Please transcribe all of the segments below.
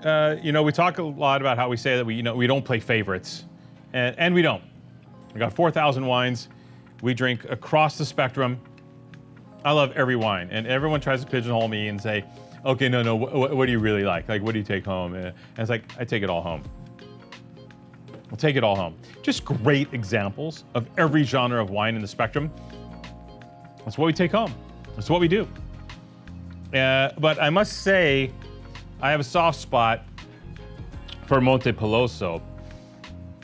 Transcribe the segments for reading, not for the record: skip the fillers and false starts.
we talk a lot about how we say that we don't play favorites, and we don't. We got 4,000 wines. We drink across the spectrum. I love every wine, and everyone tries to pigeonhole me and say, okay, no, what do you really like? Like, what do you take home? And it's like, I take it all home. I'll take it all home. Just great examples of every genre of wine in the spectrum. That's what we take home. That's what we do. But I must say, I have a soft spot for Montepeloso.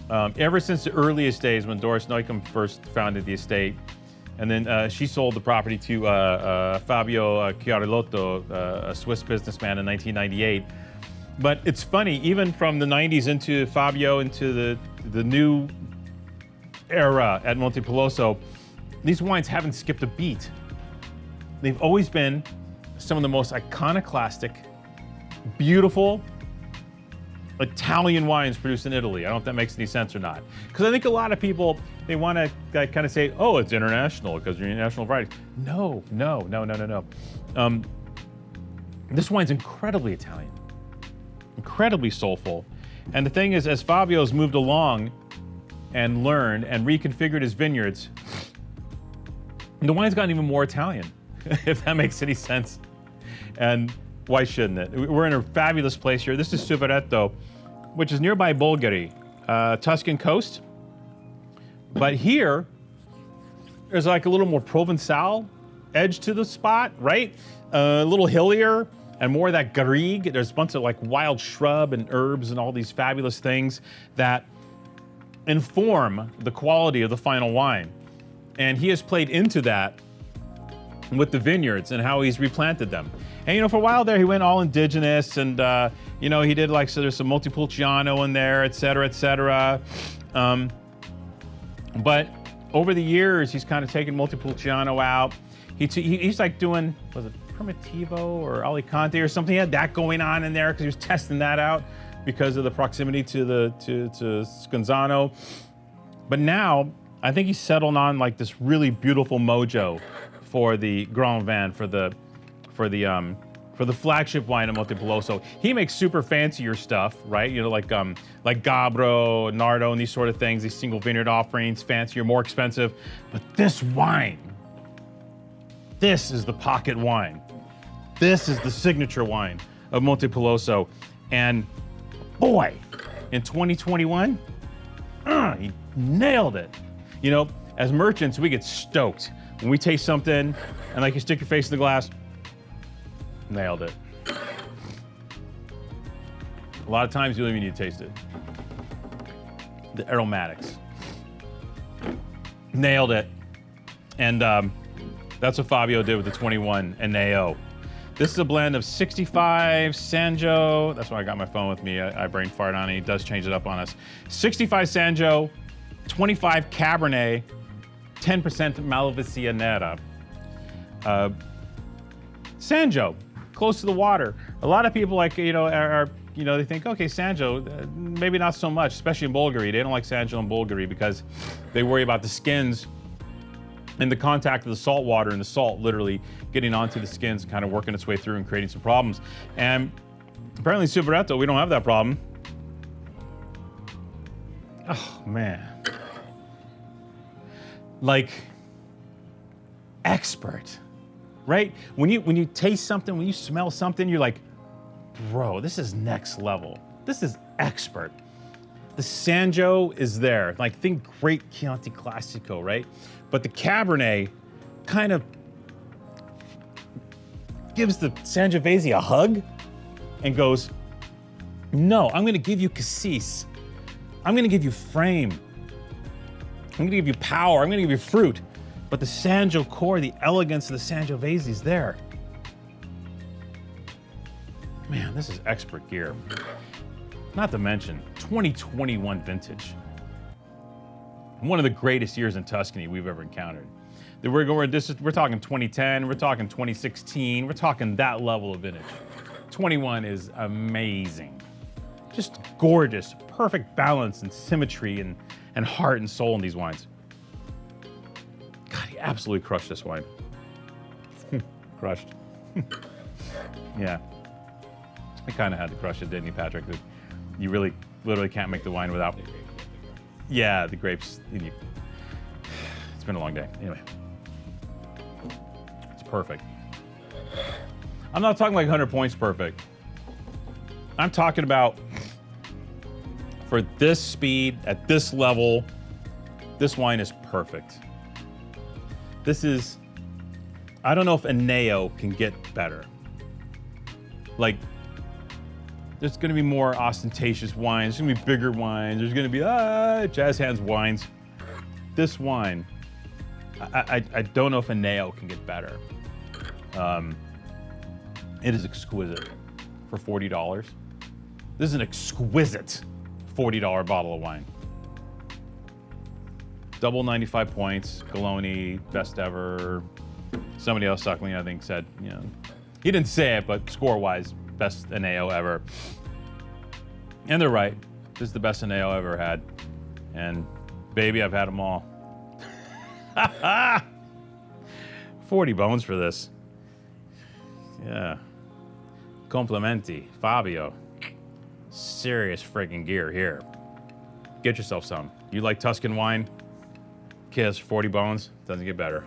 Ever since the earliest days when Doris Neukum first founded the estate, and then she sold the property to Fabio Chiarilotto, a Swiss businessman, in 1998. But it's funny, even from the 90s into Fabio, into the new era at Montepeloso, these wines haven't skipped a beat. They've always been some of the most iconoclastic, beautiful Italian wines produced in Italy. I don't know if that makes any sense or not. Because I think a lot of people, they want to kind of say, oh, it's international because you're international varieties. No. This wine's incredibly Italian, incredibly soulful. And the thing is, as Fabio's moved along and learned and reconfigured his vineyards, the wine's gotten even more Italian, if that makes any sense. And why shouldn't it? We're in a fabulous place here. This is Suveretto, which is nearby Bolgheri, Tuscan coast. But here, there's like a little more Provençal edge to the spot, right? A little hillier and more of that garrigue. There's a bunch of like wild shrub and herbs and all these fabulous things that inform the quality of the final wine. And he has played into that with the vineyards and how he's replanted them. And, for a while there, he went all indigenous and, he did so there's some Montepulciano in there, et cetera. But over the years, he's kind of taken Montepulciano out. He's like doing, was it Primitivo or Alicante or something? He had that going on in there because he was testing that out because of the proximity to Scanzano. But now, I think he's settled on like this really beautiful mojo for the Grand Vin, for the flagship wine of Montepeloso. He makes super fancier stuff, right? Like Gabbro, Nardo, and these sort of things, these single vineyard offerings, fancier, more expensive. But this wine, this is the pocket wine. This is the signature wine of Montepeloso. And boy, in 2021, he nailed it. As merchants, we get stoked when we taste something and you stick your face in the glass. Nailed it. A lot of times you don't even need to taste it. The aromatics. Nailed it. And that's what Fabio did with the 21 Eneo. This is a blend of 65 Sanjo. That's why I got my phone with me. I brain fart on it. He does change it up on us. 65 Sanjo, 25 Cabernet, 10% Malvasia Nera. Sanjo, close to the water. A lot of people they think, okay, Sanjo, maybe not so much, especially in Bolgheri. They don't like Sanjo in Bolgheri because they worry about the skins and the contact of the salt water and the salt literally getting onto the skins and kind of working its way through and creating some problems. And apparently Suveretto, we don't have that problem. Oh, man. Expert. Right? When you taste something, when you smell something, you're like, bro, this is next level. This is expert. The Sanjo is there. Think great Chianti Classico, right? But the Cabernet kind of gives the Sangiovese a hug and goes, no, I'm gonna give you cassis. I'm gonna give you frame. I'm gonna give you power. I'm gonna give you fruit. But the Sanjo core, the elegance of the Sangiovese is there. Man, this is expert gear. Not to mention, 2021 vintage. One of the greatest years in Tuscany we've ever encountered. We're talking 2010, we're talking 2016, we're talking that level of vintage. 21 is amazing. Just gorgeous, perfect balance and symmetry and heart and soul in these wines. God, he absolutely crushed this wine. Crushed. Yeah. I kind of had to crush it, didn't you, Patrick? You really, literally can't make the wine without. Yeah, the grapes. It's been a long day. Anyway, it's perfect. I'm not talking like 100 points perfect. I'm talking about for this speed, at this level, this wine is perfect. This is, I don't know if Eneo can get better. Like, there's gonna be more ostentatious wines, there's gonna be bigger wines, there's gonna be jazz hands wines. This wine, I don't know if Eneo can get better. It is exquisite for $40. This is an exquisite $40 bottle of wine. Double 95 points, Galoni, best ever. Somebody else, Suckling, I think, said, you know, he didn't say it, but score-wise, best Eneo ever. And they're right. This is the best Eneo I ever had. And baby, I've had them all. 40 bones for this. Yeah. Complimenti, Fabio. Serious freaking gear here. Get yourself some. You like Tuscan wine? Kiss, 40 bones. Doesn't get better.